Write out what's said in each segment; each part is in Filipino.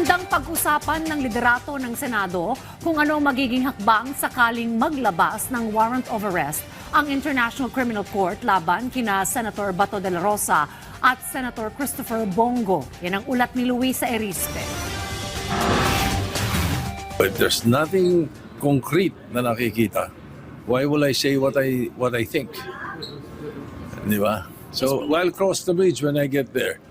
Handang pag-usapan ng liderato ng Senado kung ano magiging hakbang sakaling maglabas ng warrant of arrest ang International Criminal Court laban kina Senator Bato de la Rosa at Senator Christopher Bongo. Yan ang ulat ni Luisa Erispe. But there's nothing concrete na nakikita. Why will I say what I think? Di ba? So, I'll cross the bridge when I get there.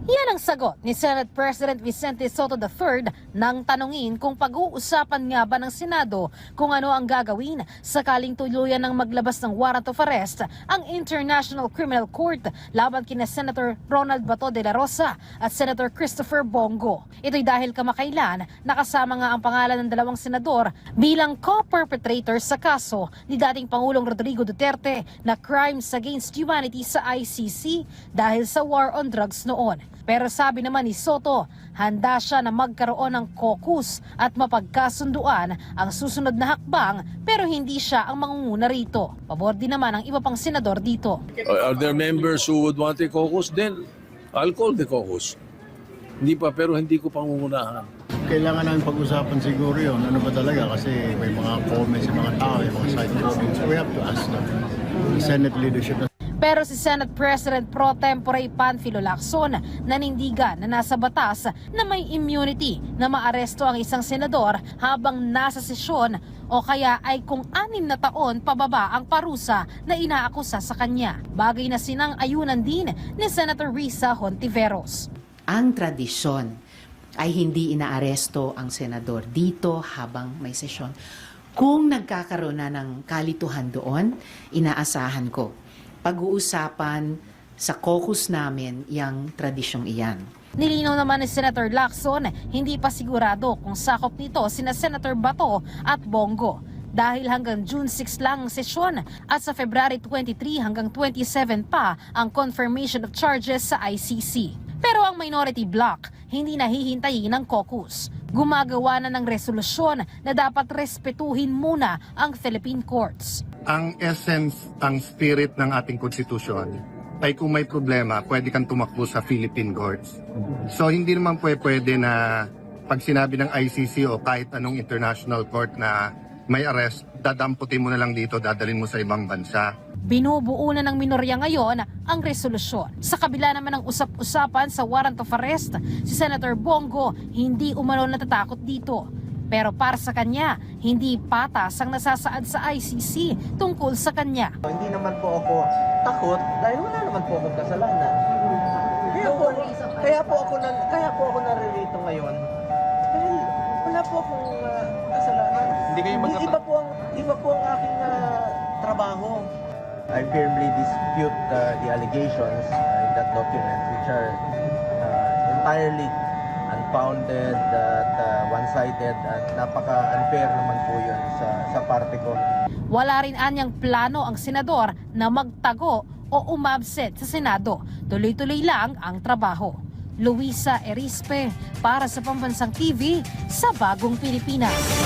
Yan ang sagot ni Senate President Vicente Soto III nang tanungin kung pag-uusapan nga ba ng Senado kung ano ang gagawin sakaling tuluyan ng maglabas ng warrant of arrest ang International Criminal Court laban kina Senator Ronald Bato de la Rosa at Senator Christopher Bongo. Ito'y dahil kamakailan nakasama nga ang pangalan ng dalawang senador bilang co-perpetrator sa kaso ni dating Pangulong Rodrigo Duterte na crimes against humanity sa ICC dahil sa war on drugs noon. Pero sabi naman ni Soto, handa siya na magkaroon ng caucus at mapagkasunduan ang susunod na hakbang pero hindi siya ang mangunguna rito. Pabor din naman ang iba pang senador dito. Are there members who would want a caucus? Then, I'll call the caucus. Hindi pa, pero hindi ko pangungunahan. Kailangan namin pag-usapan siguro yun. Ano ba talaga? Kasi may mga comments sa mga tao, may mga side comments. We have to ask the Senate leadership. Pero si Senate President Pro Tempore Panfilo Lacson nanindigan na nasa batas na may immunity na maaresto ang isang senador habang nasa sesyon o kaya ay kung 6 na taon pababa ang parusa na inaakusa sa kanya. Bagay na sinang-ayunan din ni Senator Risa Hontiveros. Ang tradisyon ay hindi inaaresto ang senador dito habang may sesyon. Kung nagkakaroon na ng kalituhan doon, inaasahan ko pag-uusapan sa caucus namin yung tradisyong iyan. Nilinaw naman ni Senator Lacson, hindi pa sigurado kung sakop nito sina Senator Bato at Bongo. Dahil hanggang June 6 lang ang sesyon at sa February 23 hanggang 27 pa ang confirmation of charges sa ICC. Pero ang minority bloc hindi nahihintayin ng caucus. Gumagawa na ng resolusyon na dapat respetuhin muna ang Philippine courts. Ang essence, ang spirit ng ating konstitusyon ay kung may problema, pwede kang tumakbo sa Philippine courts. So hindi naman pwede na pag sinabi ng ICC o kahit anong international court na may arrest, dadamputin mo na lang dito, dadalhin mo sa ibang bansa. Binubuo na ng minorya ngayon ang resolusyon. Sa kabila naman ng usap-usapan sa warrant of arrest, si Senator Bongo hindi umano natatakot dito. Pero para sa kanya, hindi patas ang nasasaad sa ICC tungkol sa kanya. Hindi naman po ako takot dahil wala naman po akong kasalanan. Kaya po ako naririto ngayon. Dahil wala po akong kasalanan. Hindi kayo iba po ang aking trabaho. I firmly dispute the allegations in that document which are entirely unfounded at one-sided at napaka-unfair naman po yun sa parte ko. Wala rin anyang plano ang senador na magtago o umabsent sa Senado. Tuloy-tuloy lang ang trabaho. Luisa Erispe para sa Pambansang TV sa Bagong Pilipinas.